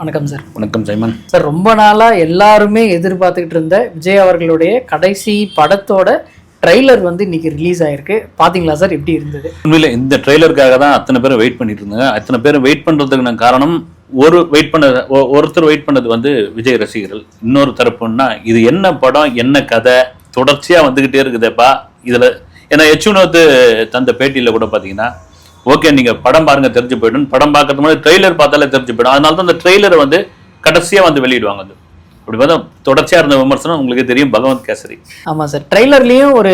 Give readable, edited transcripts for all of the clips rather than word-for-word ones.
வணக்கம் சார். வணக்கம் Simon sir. ரொம்ப நாளாக எல்லாருமே எதிர்பார்த்துக்கிட்டு இருந்த விஜய் அவர்களுடைய கடைசி படத்தோட ட்ரெய்லர் இன்னைக்கு ரிலீஸ் ஆயிருக்கு. பார்த்தீங்களா சார்? எப்படி இருந்தது? உண்மையில இந்த ட்ரெய்லருக்காக தான் அத்தனை பேரும் வெயிட் பண்ணிட்டு இருந்தாங்க. அத்தனை பேரும் வெயிட் பண்ணுறதுக்கான காரணம் ஒருத்தர் வெயிட் பண்ணது விஜய் ரசிகர்கள். இன்னொரு தரப்புன்னா இது என்ன படம், என்ன கதை, தொடர்ச்சியாக வந்துக்கிட்டே இருக்குதேப்பா இதில். ஏன்னா எச்சுனோத்து தந்த பேட்டியில் கூட பார்த்தீங்கன்னா, ஓகே நீங்கள் படம் பாருங்க தெரிஞ்சு போய்டும், படம் பார்க்கறது மாதிரி ட்ரெய்லர் பார்த்தாலே தெரிஞ்சு போய்டும், அதனால தான் அந்த ட்ரெய்லரை கடைசியாக வெளியிடுவாங்க. அப்படி பார்த்தா தொடர்ச்சியாக இருந்த விமர்சனம் உங்களுக்கு தெரியும், பகவந்த் கேசரி. ஆமாம் சார். ட்ரெய்லர்லேயும் ஒரு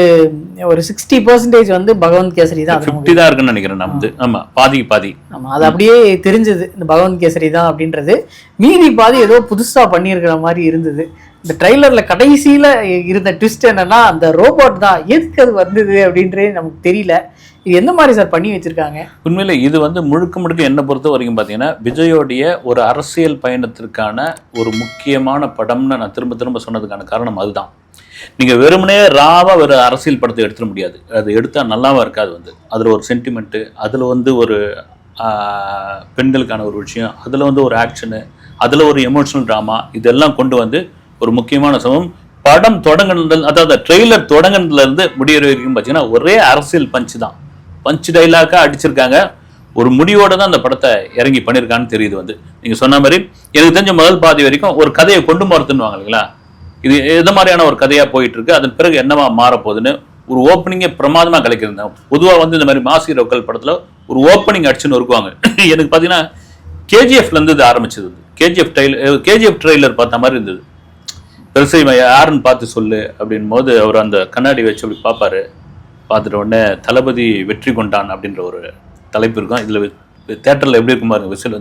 60% பகவந்த் கேசரி தான், 50 தான் இருக்குன்னு நினைக்கிறேன் நான். ஆமாம், பாதி. ஆமாம், அது அப்படியே தெரிஞ்சது இந்த பகவந்த் கேசரி தான் அப்படின்றது. மீதி பாதி ஏதோ புதுசாக பண்ணியிருக்கிற மாதிரி இருந்தது. இந்த ட்ரெய்லரில் கடைசியில் இருந்த ட்விஸ்ட் என்னன்னா, அந்த ரோபோட் தான் எதுக்கு அது வந்தது அப்படின்றே நமக்கு தெரியல. இது எந்த மாதிரி சார் பண்ணி வச்சிருக்காங்க? உண்மையில இது முழுக்க என்னை பொறுத்த வரைக்கும் பார்த்தீங்கன்னா, விஜயோடைய ஒரு அரசியல் பயணத்திற்கான ஒரு முக்கியமான படம்னு நான் திரும்ப சொன்னதுக்கான காரணம் அதுதான். நீங்கள் வெறுமனே ஒரு அரசியல் படத்தை எடுத்துட முடியாது. அது எடுத்தால் நல்லாவும் இருக்காது. அதில் ஒரு சென்டிமெண்ட்டு, அதில் ஒரு பெண்களுக்கான ஒரு விஷயம், அதில் ஒரு ஆக்ஷனு, அதில் ஒரு எமோஷனல் ட்ராமா, இதெல்லாம் கொண்டு ஒரு முக்கியமான சமம். படம் தொடங்கினது, அதாவது ட்ரெய்லர் தொடங்கினதுலேருந்து முடிகிற வரைக்கும் பார்த்தீங்கன்னா ஒரே அரசியல் பஞ்ச் டைலாக்காக அடிச்சிருக்காங்க. ஒரு முடிவோடு தான் அந்த படத்தை இறங்கி பண்ணியிருக்கான்னு தெரியுது. நீங்கள் சொன்ன மாதிரி எனக்கு தெரிஞ்ச முதல் பாதி வரைக்கும் ஒரு கதையை கொண்டு போகிறதுன்னு இல்லைங்களா, இது எது மாதிரியான ஒரு கதையாக போயிட்டு இருக்கு, அதன் பிறகு என்னவா மாறப்போகுதுன்னு ஒரு ஓப்பனிங்கே பிரமாதமாக கலைக்கிறேன். பொதுவாக இந்த மாதிரி மாஸ் ஹீரோக்கள் படத்தில் ஒரு ஓப்பனிங் அடிச்சுன்னு இருக்குவாங்க. எனக்கு பார்த்தீங்கன்னா கேஜிஎஃப்லேருந்து இது ஆரம்பிச்சது. கேஜிஎஃப் ட்ரெய்லர் பார்த்த மாதிரி இருந்தது. பெருசு யாருன்னு பார்த்து சொல்லு அப்படின் போது அவர் அந்த கண்ணாடி வச்சு அப்படி பார்ப்பாரு. பார்த்துட்ட உடனே தளபதி வெற்றி கொண்டான் அப்படின்ற ஒரு தலைப்பு இருக்கும். இதில் தேட்டரில் எப்படி இருக்கும் பாருங்க, விசில்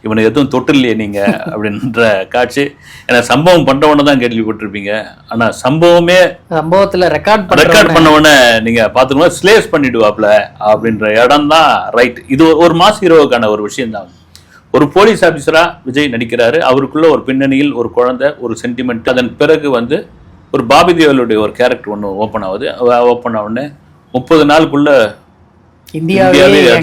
இவனை எதுவும் தொட்டில்லையே நீங்கள் அப்படின்ற காட்சி. ஏன்னா சம்பவம் பண்ணுறவொன்னே தான் கேள்விப்பட்டிருப்பீங்க. ஆனால் சம்பவத்தில் ரெக்கார்ட் பண்ணவொடனே நீங்கள் பார்த்துக்கணும், ஸ்லேஸ் பண்ணிடுவாப்ல அப்படின்ற இடம் தான் ரைட். இது ஒரு மாஸ் ஹீரோவுக்கான ஒரு விஷயம் தான். ஒரு போலீஸ் ஆஃபீஸராக விஜய் நடிக்கிறாரு. அவருக்குள்ள ஒரு பின்னணியில் ஒரு குழந்தை, ஒரு சென்டிமெண்ட். அதன் பிறகு ஒரு பாபி தேவலுடைய ஒரு கேரக்டர் ஒன்று ஓப்பன் ஆகுது. ஓப்பன் ஆகுனே 30 நாளுக்குள்ள இந்தியாவே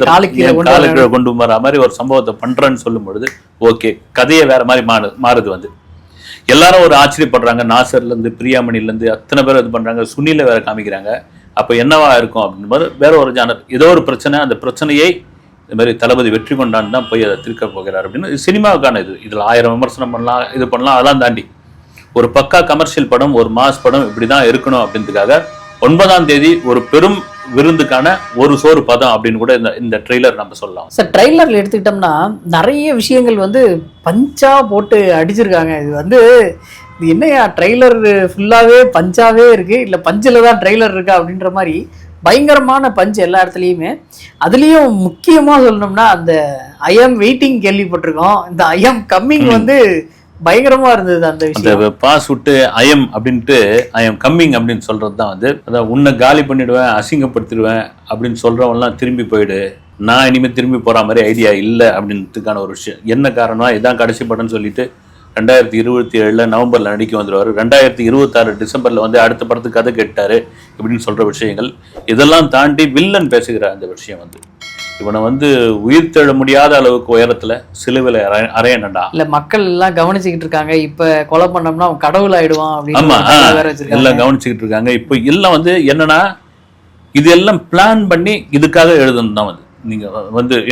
காலுக்கு கொண்டு வர மாதிரி ஒரு சம்பவத்தை பண்றேன்னு சொல்லும் பொழுது ஓகே, கதையை வேற மாதிரி மாறுது. எல்லாரும் ஒரு ஆச்சரியப்படுறாங்க. நாசர்லேருந்து பிரியாமணிலேருந்து அத்தனை பேர் இது பண்றாங்க. சுனில வேற காமிக்கிறாங்க. அப்போ என்னவா இருக்கும் அப்படின்னு மாதிரி வேற ஒரு ஜானர். ஏதோ ஒரு பிரச்சனை, அந்த பிரச்சனையை இது மாதிரி தளபதி வெற்றி கொண்டான்னு தான் போய் அதை திருக்க போகிறார் அப்படின்னு சினிமாவுக்கான இதில் 1000 விமர்சனம் பண்ணலாம், இது பண்ணலாம். அதெல்லாம் தாண்டி ஒரு பக்கா கமர்ஷியல் படம், ஒரு மாஸ் படம் இப்படி தான் இருக்கணும் அப்படின்றதுக்காக 9ஆம் தேதி ஒரு பெரும் விருந்துக்கான ஒரு சோறு பதம் அப்படின்னு கூட இந்த ட்ரெய்லர் நம்ம சொல்லலாம். சார், ட்ரெய்லரில் எடுத்துக்கிட்டோம்னா நிறைய விஷயங்கள் பஞ்சா போட்டு அடிச்சிருக்காங்க. இது என்னையா ட்ரெய்லர் ஃபுல்லாகவே பஞ்சாவே இருக்குது, இல்லை பஞ்சில் தான் ட்ரெய்லர் இருக்கா அப்படின்ற மாதிரி பயங்கரமான பஞ்ச் எல்லா இடத்துலையுமே. அதுலேயும் முக்கியமாக சொல்லணும்னா அந்த ஐ எம் வெயிட்டிங் கேள்விப்பட்டிருக்கோம். இந்த ஐ எம் கம்மிங் பயங்கரமா இருந்தது. அந்த விஷயம் பாஸ் விட்டு ஐ எம் அப்படின்ட்டு ஐ எம் கம்மிங் அப்படின்னு சொல்றது தான் அதான் உன்னை காலி பண்ணிடுவேன், அசிங்கப்படுத்திடுவேன் அப்படின்னு சொல்றவங்கலாம் திரும்பி போயிடு, நான் இனிமேல் திரும்பி போற மாதிரி ஐடியா இல்லை அப்படின்றதுக்கான ஒரு விஷயம். என்ன காரணம், இதான் கடைசி படம்னு சொல்லிட்டு 2027 நவம்பர்ல நடிக்க வந்துடுவார். 2026 டிசம்பர்ல அடுத்த படத்துக்கு கதை கேட்டாரு இப்படின்னு சொல்ற விஷயங்கள். இதெல்லாம் தாண்டி வில்லன் பேசுகிற அந்த விஷயம் இவனை உயிர் தெழ முடியாத அளவுக்கு உயரத்துல சிலுவையில அறையண்டா. இல்ல மக்கள் எல்லாம் கவனிச்சுக்கிட்டு இருக்காங்க. இப்ப கொலை பண்ணோம்னா அவன் கடவுள் ஆயிடுவான் அப்படின்னு. ஆமா, எல்லாம் கவனிச்சுக்கிட்டு இருக்காங்க. இப்போ எல்லாம் என்னன்னா இது எல்லாம் பிளான் பண்ணி இதுக்காக எழுதுனது தான். நீங்க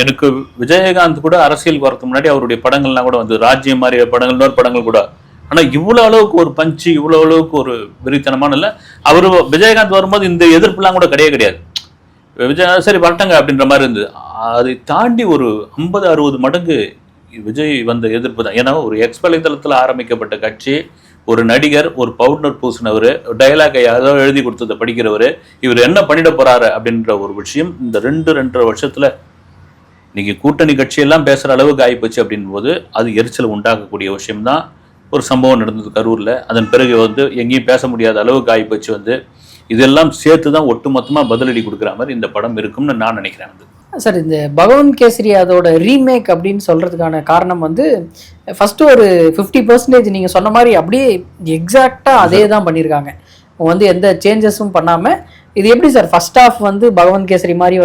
எனக்கு விஜயகாந்த் கூட அரசியல் வரதுக்கு முன்னாடி அவருடைய படங்கள்லாம் கூட ராஜ்யம் மாதிரி படங்கள், இன்னொரு படங்கள் கூட. ஆனா இவ்வளவு அளவுக்கு ஒரு பஞ்சு, இவ்வளவு அளவுக்கு ஒரு வெறித்தனமான இல்லை. அவரு விஜயகாந்த் வரும்போது இந்த எதிர்ப்புலாம் கூட கிடையாது. விஜய் சரி வரட்டங்க அப்படின்ற மாதிரி இருந்தது. அதை தாண்டி ஒரு 50-60 மடங்கு விஜய் வந்த எதிர்ப்பு தான். ஏன்னா ஒரு எக்ஸ் வலைதளத்தில் ஆரம்பிக்கப்பட்ட கட்சி, ஒரு நடிகர், ஒரு பவுடர் பூசினவர், டைலாகை ஏதோ எழுதி கொடுத்ததை படிக்கிறவர், இவர் என்ன பண்ணிட போறாரு அப்படின்ற ஒரு விஷயம் இந்த 2-2.5 வருஷத்துல இன்னைக்கு கூட்டணி கட்சியெல்லாம் பேசுற அளவுக்கு ஆகிப்போச்சு அப்படின் போது அது எரிச்சல் உண்டாக்கக்கூடிய விஷயம்தான். ஒரு சம்பவம் நடந்தது கரூர்ல. அதன் பிறகு எங்கேயும் பேச முடியாத அளவுக்கு ஆகிப்போச்சு. இதெல்லாம் சேர்த்து தான் ஒட்டுமொத்தமாக பதிலடி கொடுக்குற மாதிரி இந்த படம் இருக்கும்னு நான் நினைக்கிறேன். சார், இந்த பகவந்த் கேசரி அதோட ரீமேக் அப்படின்னு சொல்கிறதுக்கான காரணம் ஃபஸ்ட்டு ஒரு 50% நீங்கள் சொன்ன மாதிரி அப்படியே எக்ஸாக்டாக அதே தான் பண்ணியிருக்காங்க. எந்த சேஞ்சஸும் பண்ணாமல். இது எப்படி sir, first half Bhagwant kesari மாதிரி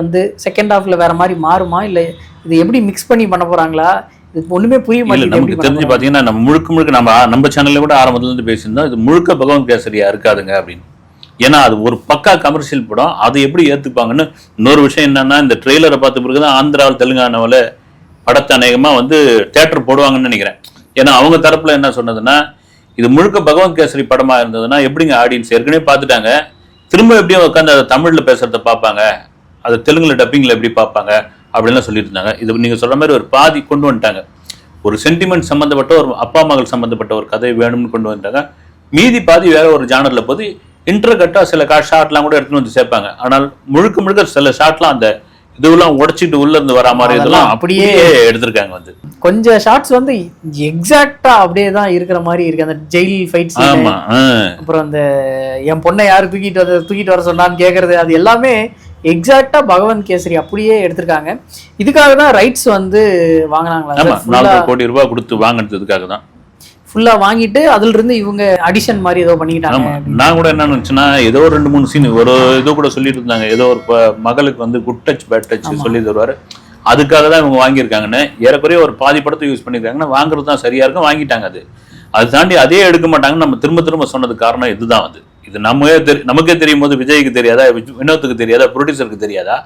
செகண்ட் ஹாஃபில் வேறு மாதிரி மாறுமா, இல்லை இது எப்படி மிக்ஸ் பண்ணி பண்ண போகிறாங்களா, இது ஒண்ணுமே புரிய இல்ல மாட்டேங்குது. நமக்கு தெரிஞ்சு பாத்தீங்கன்னா நம்ம முழுக்க நம்ம சேனல்ல கூட ஆரம்பத்துல இருந்து பேசியிருந்தோம், இது முழுக்க பகவந்த் கேசரியா இருக்காதுங்க அப்படின்னு. ஏன்னா அது ஒரு பக்கா கமர்ஷியல் படம், அதை எப்படி ஏத்துப்பாங்கன்னு. இன்னொரு விஷயம் என்னன்னா, இந்த ட்ரெய்லரை பார்த்த பிறகுதான் ஆந்திராவில் தெலுங்கானாவில் படத்தை அநேகமா வந்து தியேட்டர் போடுவாங்கன்னு நினைக்கிறேன். ஏன்னா அவங்க தரப்புல என்ன சொன்னதுன்னா, இது முழுக்க பகவந்த் கேசரி படமா இருந்ததுன்னா எப்படிங்க ஆடியன்ஸ் ஏற்கனவே பார்த்துட்டாங்க, திரும்ப எப்படியும் உட்காந்து அதை தமிழ்ல பேசுறத பார்ப்பாங்க, அதை தெலுங்குல டப்பிங்ல எப்படி பார்ப்பாங்க அப்படின்லாம் சொல்லிட்டு இருந்தாங்க. இது நீங்க சொல்ற மாதிரி ஒரு பாதி கொண்டு வந்துட்டாங்க. ஒரு சென்டிமெண்ட் சம்பந்தப்பட்ட ஒரு அப்பா மகள் சம்பந்தப்பட்ட ஒரு கதை வேணும்னு கொண்டு வந்துட்டாங்க. மீதி பாதி வேற ஒரு ஜானர்ல போது இன்டர்கட்டா சில ஷாட்லாம் கூட எடுத்துன்னு வந்து சேர்ப்பாங்க. ஆனால் முழுக்க சில ஷாட்லாம் அந்த இதுவெல்லாம் உடைச்சிட்டு உள்ள இருந்து வரா மாதிரி இதெல்லாம் அப்படியே எடுத்திருக்காங்க. வந்து கொஞ்சம் ஷாட்ஸ் வந்து எக்ஸாக்டா அப்படியே தான் இருக்கிற மாதிரி இருக்கு. அந்த ஜெயில் ஃபைட்ஸ், அப்புறம் அந்த என் பொண்ணை யாரு தூக்கிட்டு வர சொன்னான்னு கேக்குறது, அது எல்லாமே எக்ஸாக்டா பகவந்த் கேசரி அப்படியே எடுத்திருக்காங்க. இதுக்காக தான் ரைட்ஸ் வந்து வாங்கினாங்களா? 4 கோடி ரூபாய் கொடுத்து வாங்கினதுக்காக தான். ஃபுல்லா வாங்கிட்டு அதுல இருந்து இவங்க அடிஷன் மாதிரி ஏதோ பண்ணிக்கிட்டாங்க. நான் கூட என்ன நினைச்சேன்னா, ஏதோ 2-3 சீன் ஒரு ஏதோ கூட சொல்லிட்டு இருந்தாங்க, ஏதோ ஒரு மகளுக்கு வந்து குட் டச் பேட் டச் சொல்லி தருவாரு, அதுக்காக தான் இவங்க வாங்கியிருக்காங்கன்னு. ஏறக்குறைய ஒரு பாதி படத்தை யூஸ் பண்ணிருக்காங்கன்னா வாங்குறது தான் சரியா இருக்கும், வாங்கிட்டாங்க. அது தாண்டி அதே எடுக்க மாட்டாங்கன்னு நம்ம திரும்ப சொன்னது காரணம் இதுதான். வந்து இது நமக்கே தெரியும் போது விஜய்க்கு தெரியாதா, வினோத்துக்கு தெரியாதா, ப்ரொடியூசருக்கு தெரியாதா?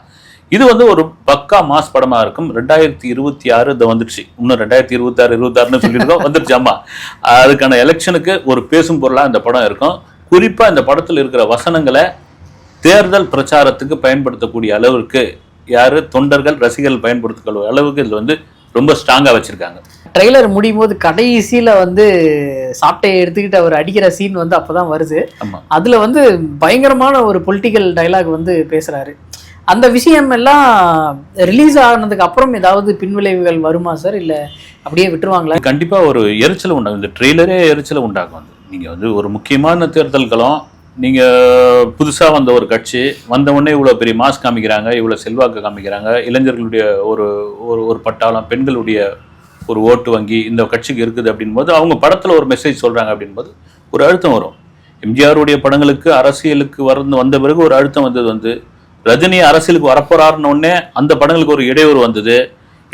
இது வந்து ஒரு பக்கா மாஸ் படமா இருக்கும். 2026 இது வந்துடுச்சு. இன்னும் 2026 சொல்லியிருக்கோம், வந்துடுச்சு. ஆமா, அதுக்கான எலெக்ஷனுக்கு ஒரு பேசும் பொருளா இந்த படம் இருக்கும். குறிப்பா இந்த படத்தில் இருக்கிற வசனங்களை தேர்தல் பிரச்சாரத்துக்கு பயன்படுத்தக்கூடிய அளவுக்கு யாரு தொண்டர்கள் ரசிகர்கள் பயன்படுத்தக்கூடிய அளவுக்கு இதுல வந்து ரொம்ப ஸ்ட்ராங்கா வச்சிருக்காங்க. ட்ரெய்லர் முடியும் போது கடைசியில வந்து சாட்டையை எடுத்துக்கிட்டு அவர் அடிக்கிற சீன் வந்து அப்பதான் வருது. அதுல வந்து பயங்கரமான ஒரு பொலிட்டிக்கல் டைலாக் வந்து பேசுறாரு. அந்த விஷயம் எல்லாம் ரிலீஸ் ஆனதுக்கு அப்புறம் ஏதாவது பின்விளைவுகள் வருமா சார், இல்ல அப்படியே விட்டுருவாங்களா? கண்டிப்பா ஒரு எரிச்சல் உண்டாகும். இந்த ட்ரெய்லரே எரிச்சல் உண்டாகும். நீங்க வந்து ஒரு முக்கியமான தேர்தல்களும் நீங்க புதுசா வந்த ஒரு கட்சி வந்த உடனே இவ்வளவு பெரிய மாஸ் காமிக்கிறாங்க, இவ்வளவு செல்வாக்கு காமிக்கிறாங்க, இளைஞர்களுடைய ஒரு ஒரு பட்டாளம், பெண்களுடைய ஒரு ஓட்டு வங்கி இந்த கட்சிக்கு இருக்குது அப்படின்போது அவங்க படத்துல ஒரு மெசேஜ் சொல்றாங்க அப்படின்போது ஒரு அழுத்தம் வரும். எம்ஜிஆருடைய படங்களுக்கு அரசியலுக்கு வந்த பிறகு ஒரு அழுத்தம் வந்தது. வந்து ரஜினி அரசியலுக்கு வரப்போறாருன்னு உடனே அந்த படங்களுக்கு ஒரு இடையூறு வந்தது.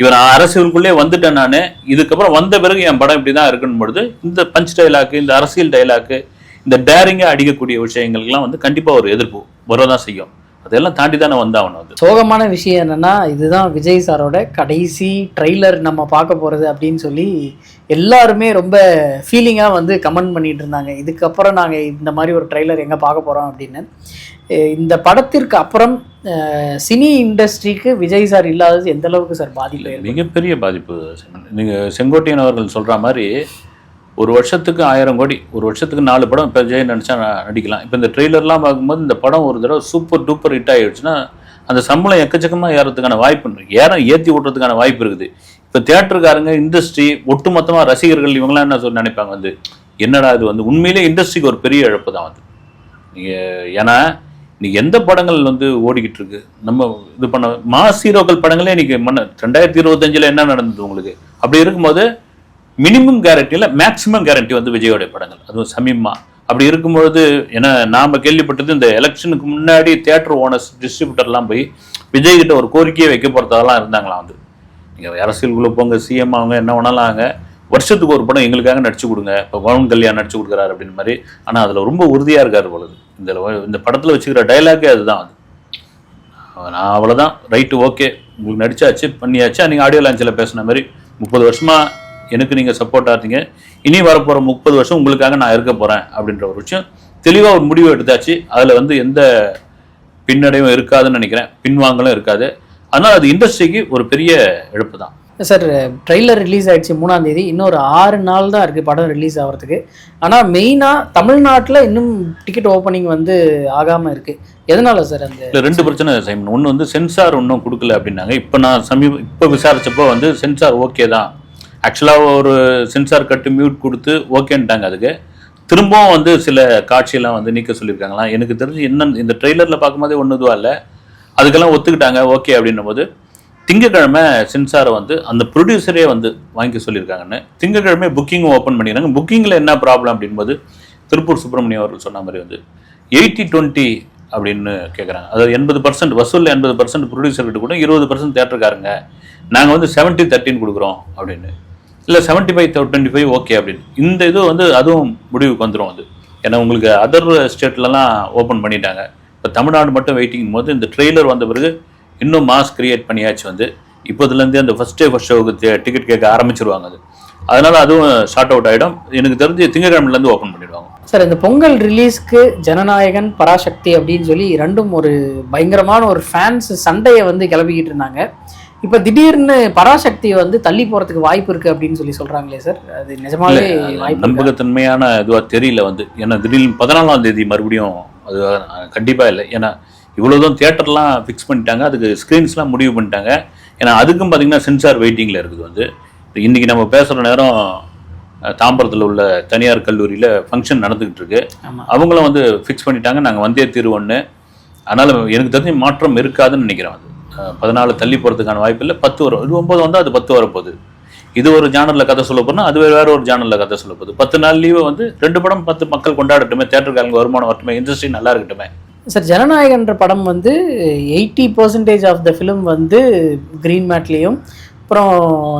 இவன் அரசியலுக்குள்ளே வந்துட்டேன் நானு, இதுக்கப்புறம் வந்த பிறகு என் படம் இப்படிதான் இருக்குன்னு பொழுது இந்த பஞ்ச் டைலாக்கு, இந்த அரசியல் டைலாக்கு, இந்த டேரிங்கா அடிக்கக்கூடிய விஷயங்களுக்கெல்லாம் வந்து கண்டிப்பா ஒரு எதிர்ப்பு வரதான் செய்யும். அதெல்லாம் தாண்டி தானே வந்தாகணும். அது சோகமான விஷயம் என்னன்னா, இதுதான் விஜய் சாரோட கடைசி ட்ரெய்லர் நம்ம பார்க்க போறது அப்படின்னு சொல்லி எல்லாருமே ரொம்ப ஃபீலிங்கா வந்து கமெண்ட் பண்ணிட்டு இருந்தாங்க. இதுக்கப்புறம் நாங்க இந்த மாதிரி ஒரு ட்ரெய்லர் எங்க பார்க்க போறோம் அப்படின்னு. இந்த படத்திற்கு அப்புறம் சினி இண்டஸ்ட்ரிக்கு விஜய் சார் இல்லாதது எந்த அளவுக்கு சார் பாதிப்பு? மிகப்பெரிய பாதிப்பு. நீங்க செங்கோட்டையன் அவர்கள் சொல்ற மாதிரி ஒரு வருஷத்துக்கு 1000 கோடி, ஒரு வருஷத்துக்கு 4 படம் இப்போ விஜய் நடிச்சா நடிக்கலாம். இப்போ இந்த ட்ரெய்லர்லாம் பார்க்கும்போது இந்த படம் ஒரு தடவை சூப்பர் டூப்பர் ஹிட் ஆகிடுச்சுன்னா அந்த சம்பளம் எக்கச்சக்கமாக ஏறதுக்கான வாய்ப்பு, ஏற்றி விட்றதுக்கான வாய்ப்பு இருக்குது. இப்போ தியேட்டருக்காரங்க, இண்டஸ்ட்ரி, ஒட்டுமொத்தமாக ரசிகர்கள் இவங்களாம் என்ன சொல்லி நினைப்பாங்க, வந்து என்னடா இது வந்து உண்மையிலே இண்டஸ்ட்ரிக்கு ஒரு பெரிய இழப்பு தான். வந்து நீங்கள் ஏன்னா இன்னைக்கு எந்த படங்கள் வந்து ஓடிக்கிட்டு இருக்கு, நம்ம இது பண்ண மாஸ் ஹீரோக்கள் படங்களே இன்னைக்கு 2025 என்ன நடந்தது உங்களுக்கு? அப்படி இருக்கும்போது மினிமம் கேரண்டி இல்லை, மேக்சிமம் கேரண்டி வந்து விஜயோடைய படங்கள், அதுவும் சமீமா. அப்படி இருக்கும்பொழுது ஏன்னா நாம் கேள்விப்பட்டது இந்த எலெக்ஷனுக்கு முன்னாடி தியேட்டர் ஓனர்ஸ், டிஸ்ட்ரிபியூட்டர்லாம் போய் விஜய் கிட்ட ஒரு கோரிக்கையை வைக்க போகிறதெல்லாம் இருந்தாங்களாம். வந்து நீங்கள் அரசியலுக்குள்ளே போங்க, சிஎம் அவங்க என்ன வேணாலும் ஆங்க, வருஷத்துக்கு ஒரு படம் எங்களுக்காக நடிச்சு கொடுங்க, இப்போ பவன் கல்யாண் நடிச்சு கொடுக்குறாரு அப்படின்னு மாதிரி. ஆனால் அதில் ரொம்ப உறுதியாக இருக்காரு பொழுது. இந்த படத்தில் வச்சுக்கிற டைலாக்கே அதுதான். அது நான் அவ்வளோதான், ரைட்டு, ஓகே, உங்களுக்கு நடிச்சாச்சு, பண்ணியாச்சு. நீங்கள் ஆடியோ லான்ச்சில் பேசின மாதிரி 30 வருஷமா எனக்கு நீங்கள் சப்போர்ட்டாக இருந்தீங்க, இனி வரப்போகிற 30 வருஷம் உங்களுக்காக நான் இருக்க போகிறேன் அப்படின்ற ஒரு விஷயம் தெளிவாக ஒரு முடிவு எடுத்தாச்சு. அதில் வந்து எந்த பின்னடைவும் இருக்காதுன்னு நினைக்கிறேன், பின்வாங்கலும் இருக்காது. அதனால் அது இண்டஸ்ட்ரிக்கு ஒரு பெரிய இழப்பு தான். சார், ட்ரெய்லர் ரிலீஸ் ஆகிடுச்சு 3ஆம் தேதி, இன்னொரு 6 நாள் தான் இருக்குது படம் ரிலீஸ் ஆகிறதுக்கு. ஆனால் மெயினாக தமிழ்நாட்டில் இன்னும் டிக்கெட் ஓப்பனிங் வந்து ஆகாமல் இருக்குது. எதனால சார்? அந்த 2 பிரச்சனை சைமன். ஒன்று வந்து சென்சார் இன்னும் கொடுக்கல அப்படின்னாங்க. இப்போ நான் இப்போ விசாரிச்சப்போ வந்து சென்சார் ஓகே தான், ஆக்சுவலாக ஒரு சென்சார் கட்டு மியூட் கொடுத்து ஓகேன்ட்டாங்க. அதுக்கு திரும்பவும் வந்து சில காட்சியெல்லாம் வந்து நீக்க சொல்லியிருக்காங்களாம். எனக்கு தெரிஞ்சு என்ன இந்த ட்ரெய்லரில் பார்க்கும்போதே ஒன்று இதுவாக இல்லை, அதுக்கெல்லாம் ஒத்துக்கிட்டாங்க ஓகே அப்படின்னும் போது திங்கக்கிழமை சென்சாரை வந்து அந்த ப்ரொடியூசரே வந்து வாங்கி சொல்லியிருக்காங்கன்னு திங்கக்கிழமை புக்கிங் ஓப்பன் பண்ணிடுறாங்க. புக்கிங்கில் என்ன ப்ராப்ளம் அப்படின்போது திருப்பூர் சுப்பிரமணியம் அவர்கள் சொன்ன மாதிரி வந்து 80-20 அப்படின்னு கேட்குறாங்க. அதாவது 80% வசூலில் 80% ப்ரொடியூசர்கிட்ட கூட 20% தேட்டருக்காருங்க, நாங்கள் வந்து 70-13 கொடுக்குறோம் அப்படின்னு. இல்லை 75-25 ஓகே அப்படின்னு இந்த இது வந்து அதுவும் முடிவுக்கு வந்துடும் அது. ஏன்னா உங்களுக்கு அதர் ஸ்டேட்லலாம் ஓப்பன் பண்ணிட்டாங்க. இப்போ தமிழ்நாடு மட்டும் வெயிட்டிங் போது இந்த ட்ரெய்லர் வந்த பிறகு இன்னும் மாஸ் கிரியேட் பண்ணியாச்சு வந்து இப்போதுலேருந்தே அந்த ஃபர்ஸ்ட் ஷோவுக்கு டிக்கெட் கேட்க ஆரம்பிச்சிருவாங்க அது. அதனால அதுவும் ஷார்ட் அவுட் ஆகிடும். எனக்கு தெரிஞ்சு திங்கட்கிழமையிலேருந்து ஓப்பன் பண்ணிடுவாங்க. சார் இந்த பொங்கல் ரிலீஸ்க்கு ஜனநாயகன் பராசக்தி அப்படின்னு சொல்லி ரெண்டும் ஒரு பயங்கரமான ஒரு ஃபேன்ஸ் சண்டையை வந்து கிளப்பிக்கிட்டு இருந்தாங்க. இப்போ திடீர்னு பராசக்தி வந்து தள்ளி போகிறதுக்கு வாய்ப்பு இருக்குது அப்படின்னு சொல்லி சொல்கிறாங்களே சார், அது நிஜமாவே வாய்ப்பு? நம்பகத்தன்மையான இதுவாக தெரியல வந்து. ஏன்னா திடீர்னு 14ஆம் தேதி மறுபடியும் அது கண்டிப்பாக இல்லை. ஏன்னா இவ்வளோதான் தியேட்டர்லாம் ஃபிக்ஸ் பண்ணிட்டாங்க, அதுக்கு ஸ்க்ரீன்ஸ்லாம் முடிவு பண்ணிட்டாங்க. ஏன்னா அதுக்கும் பார்த்தீங்கன்னா சென்சார் வெயிட்டிங்கில் இருக்குது வந்து. இன்றைக்கி நம்ம பேசுகிற நேரம் தாம்பரத்தில் உள்ள தனியார் கல்லூரியில் ஃபங்க்ஷன் நடந்துக்கிட்டு இருக்கு. அவங்களும் வந்து ஃபிக்ஸ் பண்ணிட்டாங்க, நாங்கள் வந்தே தீர்வோன்னு. அதனால் எனக்கு தெரிஞ்ச மாற்றம் இருக்காதுன்னு நினைக்கிறேன். அது 14 தள்ளி போகிறதுக்கான வாய்ப்பு இல்லை. 10 வரும். இது 9 வந்தால் அது 10 வரப்போகுது. இது ஒரு ஜானலில் கதை சொல்ல போனால் அது வேறு ஒரு ஜானலில் கதை சொல்ல போகுது. 10 நாள் லீவை வந்து 2 படம் 10 மக்கள் கொண்டாடட்டுமே, தேட்டருக்காரங்க வருமானம் வரட்டுமே, இண்டஸ்ட்ரி நல்லா இருக்கட்டுமே. சார் ஜனநாயகன்ற படம் வந்து 80% ஆஃப் த ஃபிலிம் வந்து க்ரீன் மேட்லேயும் அப்புறம்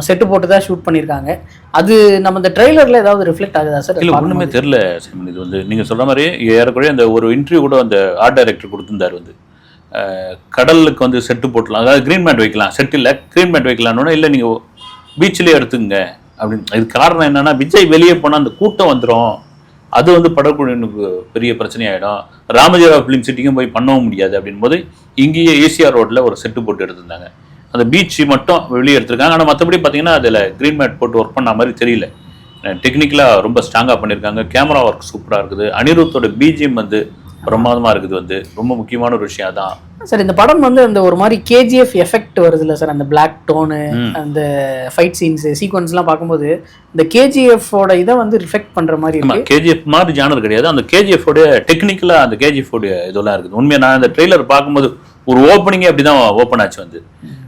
செட்டு போட்டு தான் ஷூட் பண்ணியிருக்காங்க. அது நம்ம இந்த ட்ரெய்லரில் ஏதாவது ரிஃப்ளெக்ட் ஆகுதா சார்? இல்லை, ஒன்றுமே தெரில. இது வந்து நீங்கள் சொல்கிற மாதிரி ஏறக்குறைய அந்த ஒரு இன்டர்வியூ கூட அந்த ஆர்ட் டைரக்டர் கொடுத்துருந்தார் வந்து, கடலுக்கு வந்து செட்டு போட்டலாம், அதாவது க்ரீன் மேட் வைக்கலாம், செட் இல்லை க்ரீன் மேட் வைக்கலான்னு. இல்லை நீங்கள் பீச்சிலே எடுத்துங்க அப்படின்னு. இதுக்கு காரணம் என்னென்னா விஜய் வெளியே போனால் அந்த கூட்டம் வந்துடும், அது வந்து படக்குழுனுக்கு பெரிய பிரச்சனையாயிடும், ராமஜெயா ஃபிலிம் சிட்டிக்கும் போய் பண்ணவும் முடியாது அப்படின் போது இங்கேயே ஏசிஆர் ரோட்டில் ஒரு செட்டு போட்டு எடுத்திருந்தாங்க. அந்த பீச் மட்டும் வெளியே எடுத்திருக்காங்க. ஆனால் மற்றபடி பார்த்தீங்கன்னா அதில் க்ரீன் மேட் போட்டு ஒர்க் பண்ண மாதிரி தெரியல. டெக்னிக்கலாக ரொம்ப ஸ்ட்ராங்காக பண்ணியிருக்காங்க. கேமரா ஒர்க் சூப்பராக இருக்குது. அனிருத்தோட பிஜிஎம் வந்து பிரமாதமாக இருக்குது வந்து. ரொம்ப முக்கியமான ஒரு விஷயம் தான் சார். இந்த படம் வந்து அந்த ஒரு மாதிரி கேஜிஎஃப் எஃபெக்ட் வருது இல்லை சார், அந்த பிளாக் டோனு, அந்த ஃபைட் சீன்ஸு சீக்வன்ஸ்லாம் பார்க்கும்போது இந்த கேஜிஎஃபோட இதை வந்து ரிஃப்ளெக்ட் பண்ணுற மாதிரி இருக்கு. கேஜிஎஃப் மாதிரி ஜானர் கிடையாது. அந்த கேஜிஎஃபோடைய டெக்னிக்கலாக அந்த கேஜிஎஃபோடைய இதெல்லாம் இருக்குது. உண்மையாக நான் அந்த ட்ரெய்லர் பார்க்கும்போது ஒரு ஓப்பனிங்கே அப்படி தான் ஓப்பன் ஆச்சு வந்து.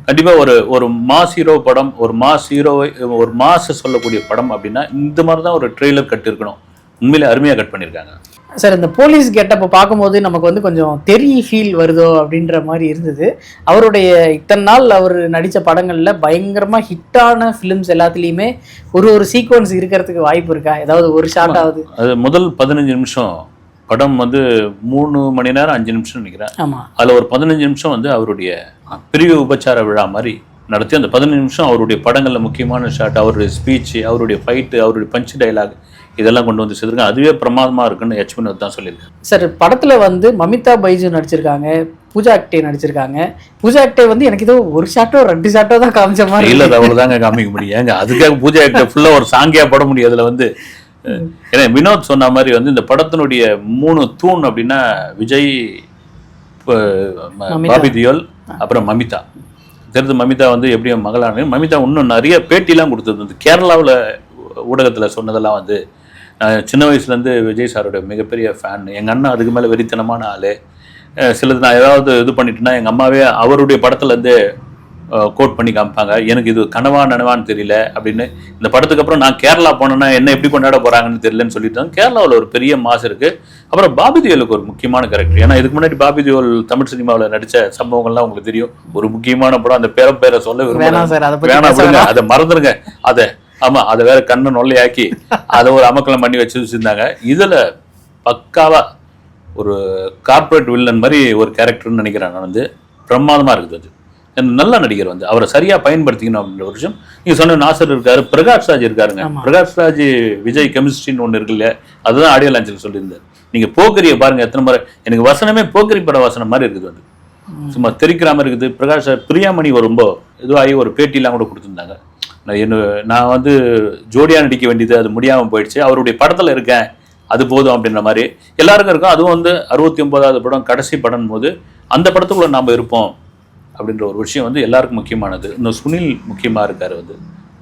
கண்டிப்பாக ஒரு மாஸ் ஹீரோ படம், ஒரு மாஸ் ஹீரோவை ஒரு மாஸ் சொல்லக்கூடிய படம் அப்படின்னா இந்த மாதிரி தான் ஒரு ட்ரெய்லர் கட் இருக்கணும். உண்மையிலே அருமையாக கட் பண்ணியிருக்காங்க சார். இந்த போலீஸ் கெட்டப்பை பார்க்கும்போது நமக்கு வந்து கொஞ்சம் தெரி ஃபீல் வருதோ அப்படின்ற மாதிரி இருந்தது. அவருடைய இத்தனை நாள் அவர் நடித்த படங்களில் பயங்கரமாக ஹிட்டான ஃபிலிம்ஸ் எல்லாத்துலேயுமே ஒரு சீக்வன்ஸ் இருக்கிறதுக்கு வாய்ப்பு இருக்கா? ஏதாவது ஒரு ஷார்ட் ஆகுது? அது முதல் 15 நிமிஷம் படம் வந்து 3 மணி நேரம் 5 நிமிஷம் நினைக்கிறேன். ஆமாம். அதில் ஒரு 15 நிமிஷம் வந்து அவருடைய பிரிவு உபச்சார விழா மாதிரி நடத்தி அந்த 15 நிமிஷம் அவருடைய படங்களில் முக்கியமான ஷாட், அவருடைய ஸ்பீச்சு, அவருடைய ஃபைட்டு, அவருடைய பஞ்ச் டைலாக் இதெல்லாம் கொண்டு வந்து சேர்த்துருக்காங்க. அதுவே பிரமாதமாக இருக்குன்னு வினோத் தான் சொல்லியிருக்காங்க. சார் படத்தில் வந்து மமிதா பைஜு நடிச்சிருக்காங்க, பூஜா ஆக்டே நடிச்சிருக்காங்க. பூஜா ஆக்டே வந்து எனக்கு ஏதோ ஒரு ஷாட்டோ 2 ஷாட்டோ தான் காமிச்ச மாதிரி. இல்லை, அவ்வளோதாங்க காமிக்க முடியும். அதுக்காக பூஜா ஆக்டே ஃபுல்லாக ஒரு சாங்கியாக போட முடியும் அதில் வந்து. ஏன்னா வினோத் சொன்ன மாதிரி வந்து இந்த படத்தினுடைய 3 தூண் அப்படின்னா விஜய், பாபி தியோல், அப்புறம் மமிதா. தெரிஞ்சு மமிதா வந்து எப்படியும் மகளான மமிதா இன்னும் நிறைய பேட்டிலாம் கொடுத்தது. கேரளாவில் ஊடகத்தில் சொன்னதெல்லாம் வந்து சின்ன வயசுலேருந்து விஜய் சாரோட மிகப்பெரிய ஃபேன், எங்கள் அண்ணன் அதுக்கு மேலே வெறித்தனமான ஆள், சிலது நான் ஏதாவது இது பண்ணிட்டேன்னா எங்கள் அம்மாவே அவருடைய படத்துலேருந்து கோட் பண்ணி காமிப்பாங்க, எனக்கு இது கனவா நனவான்னு தெரியல அப்படின்னு. இந்த படத்துக்கு அப்புறம் நான் கேரளா போனேன்னா என்ன எப்படி கொண்டாட போகிறாங்கன்னு தெரியலன்னு சொல்லிட்டாங்க. கேரளாவில் ஒரு பெரிய மாஸ் இருக்குது. அப்புறம் பாபி தியோலுக்கு ஒரு முக்கியமான கேரக்டர். ஏன்னா இதுக்கு முன்னாடி பாபி தியோல் தமிழ் சினிமாவில் நடித்த சம்பவங்கள்லாம் உங்களுக்கு தெரியும். ஒரு முக்கியமான படம், அந்த பேரை சொல்ல வேணாம், அதை மறந்துடுங்க. அதை ஆமாம், அதை வேற கண்ணை நொல்லையாக்கி அதை ஒரு அமக்கலம் பண்ணி வச்சுருந்தாங்க. இதில் பக்காவா ஒரு கார்பரேட் வில்லன் மாதிரி ஒரு கேரக்டர்னு நினைக்கிறேன் நான் வந்து. பிரமாதமாக இருக்குது. அது நல்ல நடிகர் வந்து, அவரை சரியாக பயன்படுத்திக்கணும் அப்படின்ற ஒரு விஷயம். நீங்கள் சொன்ன நாசர் இருக்காரு, பிரகாஷ் ராஜ் இருக்காருங்க. பிரகாஷ் ராஜ் விஜய் கெமிஸ்ட்ரின்னு ஒன்று இருக்குல்ல, அதுதான் ஆடியோ லான்ச்சில் சொல்லியிருந்தார். நீங்கள் போக்கரியை பாருங்கள் எத்தனை முறை. எனக்கு வசனமே போக்கரி பட வசனம் மாதிரி இருக்குது வந்து, சும்மா தெரிக்கிற மாதிரி இருக்குது. பிரகாஷ் பிரியாமணி ரொம்ப இதுவாகி ஒரு பேட்டிலாம் கூட கொடுத்துருந்தாங்க. நான் வந்து ஜோடியாக நடிக்க வேண்டியது அது முடியாமல் போயிடுச்சு, அவருடைய படத்தில் இருக்கேன் அது போதும் அப்படின்ற மாதிரி எல்லாருக்கும் இருக்கும். அதுவும் வந்து 69வது படம் கடைசி படம் போது அந்த படத்துக்குள்ள நாம் இருப்போம் அப்படின்ற ஒரு விஷயம் வந்து எல்லாருக்கும் முக்கியமானது. இன்னும் சுனில் முக்கியமாக இருக்கார் வந்து.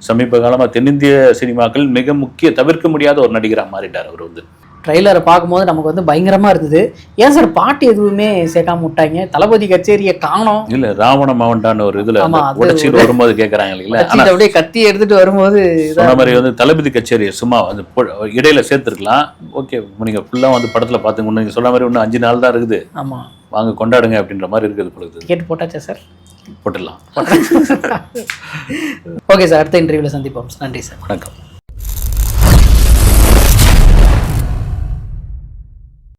சமீப காலமாக தென்னிந்திய சினிமாக்கள் மிக தவிர்க்க முடியாத ஒரு நடிகராக மாறிட்டார் அவர் வந்து. ட்ரெய்லரை பார்க்கும்போது நமக்கு வந்து பயங்கரமாக இருந்தது. ஏன் சார் பாட்டு எதுவுமே சேர்க்காம விட்டாங்க? தளபதி கச்சேரியை காணோம். இல்லை, ராவண மாவண்டான்னு ஒரு இதில் உடச்சிட்டு வரும்போது கேட்குறாங்க இல்லைங்களா, அப்படியே கத்தி எடுத்துகிட்டு வரும்போது சொன்ன மாதிரி வந்து தளபதி கச்சேரியை சும்மா வந்து இடையில சேர்த்துருக்கலாம். ஓகே, நீங்கள் ஃபுல்லாக வந்து படத்தில் பார்த்துங்க. நீங்கள் சொன்ன மாதிரி இன்னும் 5 நாள் தான் இருக்குது. ஆமாம், வாங்க கொண்டாடுங்க அப்படின்ற மாதிரி இருக்குது. டிக்கெட் போட்டாச்சா சார்? போட்டுடலாம். ஓகே சார், அடுத்த இன்டர்வியூவில் சந்திப்போம். நன்றி சார். வணக்கம்.